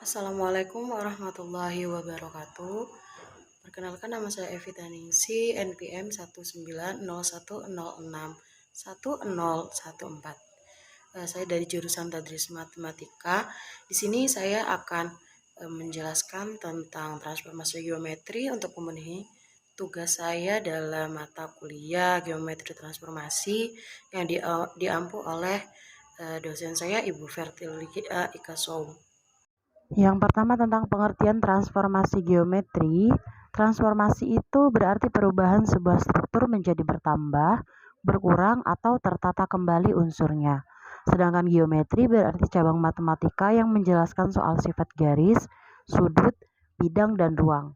Assalamualaikum warahmatullahi wabarakatuh. Perkenalkan, nama saya Evita Ningsi, NPM 19010611014. Saya dari jurusan Tadris Matematika. Di sini saya akan menjelaskan tentang transformasi geometri untuk memenuhi tugas saya dalam mata kuliah Geometri Transformasi yang diampu oleh dosen saya, Ibu Fertilia Ikasow. Yang pertama tentang pengertian transformasi geometri. Transformasi itu berarti perubahan sebuah struktur menjadi bertambah, berkurang, atau tertata kembali unsurnya. Sedangkan geometri berarti cabang matematika yang menjelaskan soal sifat garis, sudut, bidang, dan ruang.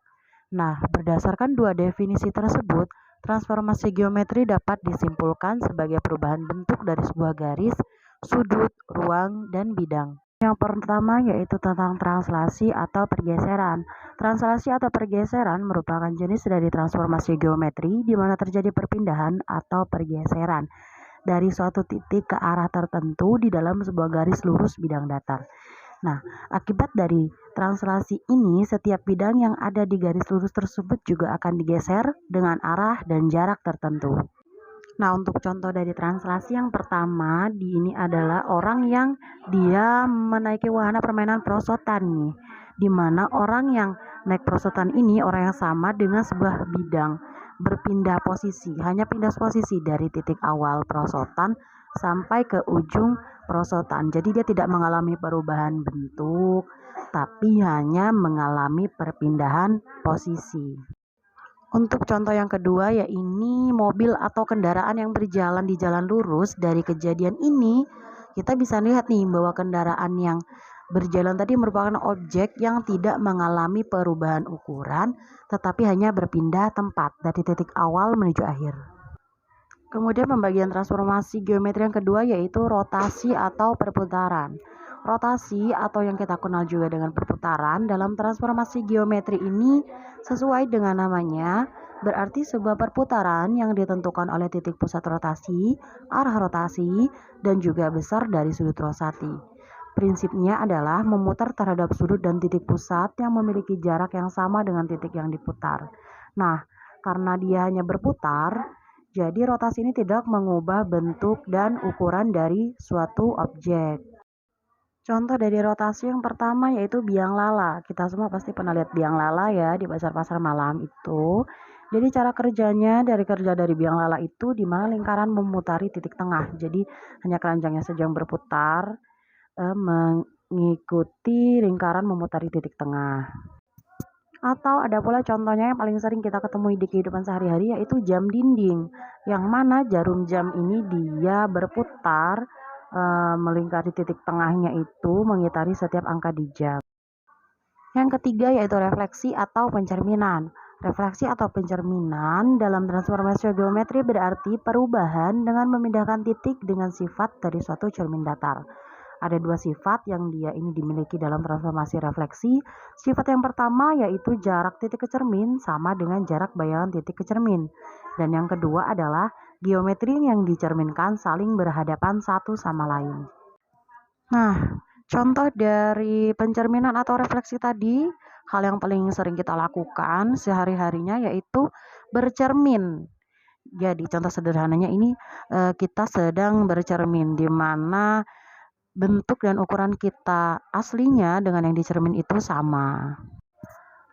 Nah, berdasarkan dua definisi tersebut, transformasi geometri dapat disimpulkan sebagai perubahan bentuk dari sebuah garis, sudut, ruang, dan bidang. Yang pertama yaitu tentang translasi atau pergeseran. Translasi atau pergeseran merupakan jenis dari transformasi geometri di mana terjadi perpindahan atau pergeseran dari suatu titik ke arah tertentu di dalam sebuah garis lurus bidang datar. Nah, akibat dari translasi ini, setiap bidang yang ada di garis lurus tersebut juga akan digeser dengan arah dan jarak tertentu. Nah, untuk contoh dari translasi yang pertama di ini adalah orang yang dia menaiki wahana permainan perosotan nih, di mana orang yang naik perosotan ini orang yang sama dengan sebuah bidang berpindah posisi, hanya pindah posisi dari titik awal perosotan sampai ke ujung perosotan. Jadi dia tidak mengalami perubahan bentuk, tapi hanya mengalami perpindahan posisi. Untuk contoh yang kedua, ya ini mobil atau kendaraan yang berjalan di jalan lurus. Dari kejadian ini, kita bisa lihat nih bahwa kendaraan yang berjalan tadi merupakan objek yang tidak mengalami perubahan ukuran, tetapi hanya berpindah tempat dari titik awal menuju akhir. Kemudian pembagian transformasi geometri yang kedua yaitu rotasi atau perputaran. Rotasi atau yang kita kenal juga dengan perputaran dalam transformasi geometri ini sesuai dengan namanya, berarti sebuah perputaran yang ditentukan oleh titik pusat rotasi, arah rotasi, dan juga besar dari sudut rotasi. Prinsipnya adalah memutar terhadap sudut dan titik pusat yang memiliki jarak yang sama dengan titik yang diputar. Nah, karena dia hanya berputar, jadi rotasi ini tidak mengubah bentuk dan ukuran dari suatu objek. Contoh dari rotasi yang pertama yaitu biang lala. Kita semua pasti pernah lihat biang lala ya di pasar-pasar malam itu. Jadi cara kerjanya dari biang lala itu di mana lingkaran memutari titik tengah. Jadi hanya keranjangnya saja yang berputar mengikuti lingkaran memutari titik tengah. Atau ada pula contohnya yang paling sering kita ketemui di kehidupan sehari-hari yaitu jam dinding. Yang mana jarum jam ini dia berputar melingkari titik tengahnya itu mengitari setiap angka di jam. Yang ketiga yaitu refleksi atau pencerminan. Refleksi atau pencerminan dalam transformasi geometri berarti perubahan dengan memindahkan titik dengan sifat dari suatu cermin datar. Ada dua sifat yang dia ini dimiliki dalam transformasi refleksi. Sifat yang pertama yaitu jarak titik ke cermin sama dengan jarak bayangan titik ke cermin. Dan yang kedua adalah geometri yang dicerminkan saling berhadapan satu sama lain. Nah, contoh dari pencerminan atau refleksi tadi, hal yang paling sering kita lakukan sehari-harinya yaitu bercermin. Jadi contoh sederhananya ini kita sedang bercermin di mana bentuk dan ukuran kita aslinya dengan yang dicermin itu sama.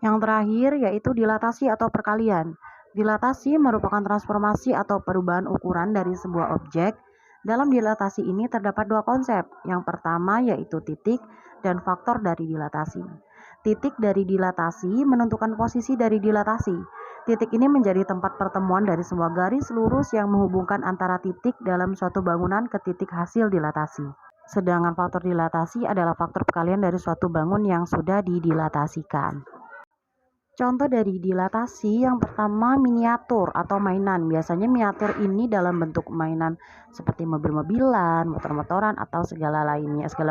Yang terakhir yaitu dilatasi atau perkalian. Dilatasi merupakan transformasi atau perubahan ukuran dari sebuah objek. Dalam dilatasi ini terdapat dua konsep. Yang pertama yaitu titik dan faktor dari dilatasi. Titik dari dilatasi menentukan posisi dari dilatasi. Titik ini menjadi tempat pertemuan dari semua garis lurus yang menghubungkan antara titik dalam suatu bangunan ke titik hasil dilatasi. Sedangkan faktor dilatasi adalah faktor perkalian dari suatu bangun yang sudah didilatasikan. Contoh dari dilatasi yang pertama miniatur atau mainan. Biasanya miniatur ini dalam bentuk mainan seperti mobil-mobilan, motor-motoran atau segala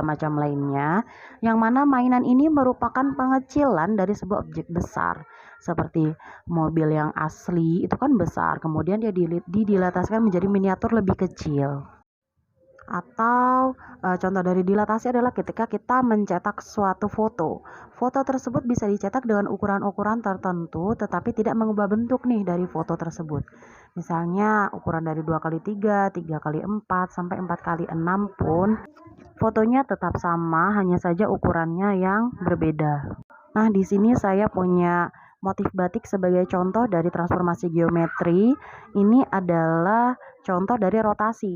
macam lainnya. Yang mana mainan ini merupakan pengecilan dari sebuah objek besar. Seperti mobil yang asli itu kan besar, kemudian dia didilatasikan menjadi miniatur lebih kecil. Atau contoh dari dilatasi adalah ketika kita mencetak suatu foto. Foto tersebut bisa dicetak dengan ukuran-ukuran tertentu tetapi tidak mengubah bentuk nih dari foto tersebut. Misalnya ukuran dari 2x3, 3x4 sampai 4x6 pun fotonya tetap sama, hanya saja ukurannya yang berbeda. Nah, di sini saya punya motif batik sebagai contoh dari transformasi geometri. Ini adalah contoh dari rotasi.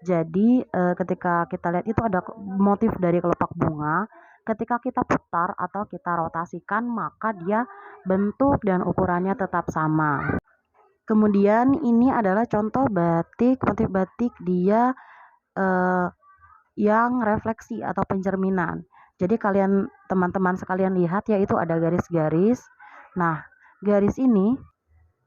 Jadi, ketika kita lihat itu ada motif dari kelopak bunga. Ketika kita putar atau kita rotasikan, maka dia bentuk dan ukurannya tetap sama. Kemudian ini adalah contoh batik, motif batik dia eh, yang refleksi atau pencerminan. Jadi kalian teman-teman sekalian lihat yaitu ada garis-garis. Nah, garis ini,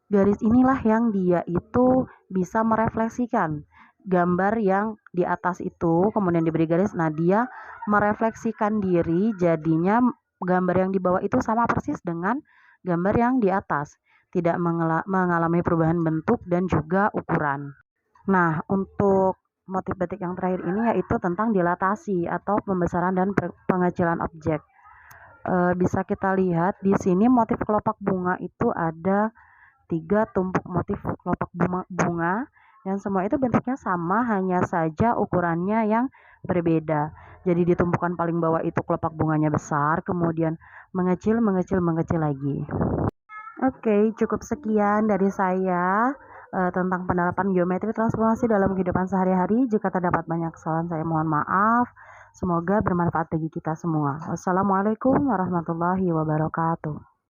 garis inilah yang dia itu bisa merefleksikan gambar yang di atas itu, kemudian diberi garis. Nah, dia merefleksikan diri, jadinya gambar yang di bawah itu sama persis dengan gambar yang di atas, tidak mengalami perubahan bentuk dan juga ukuran. Nah, untuk motif batik yang terakhir ini yaitu tentang dilatasi atau pembesaran dan pengecilan objek. Bisa kita lihat di sini motif kelopak bunga itu ada 3 tumpuk motif kelopak bunga dan semua itu bentuknya sama, hanya saja ukurannya yang berbeda. Jadi di tumpukan paling bawah itu kelopak bunganya besar, kemudian mengecil, mengecil, mengecil lagi. Oke, cukup sekian dari saya tentang penerapan geometri transformasi dalam kehidupan sehari-hari. Jika terdapat banyak kesalahan, saya mohon maaf. Semoga bermanfaat bagi kita semua. Wassalamualaikum warahmatullahi wabarakatuh.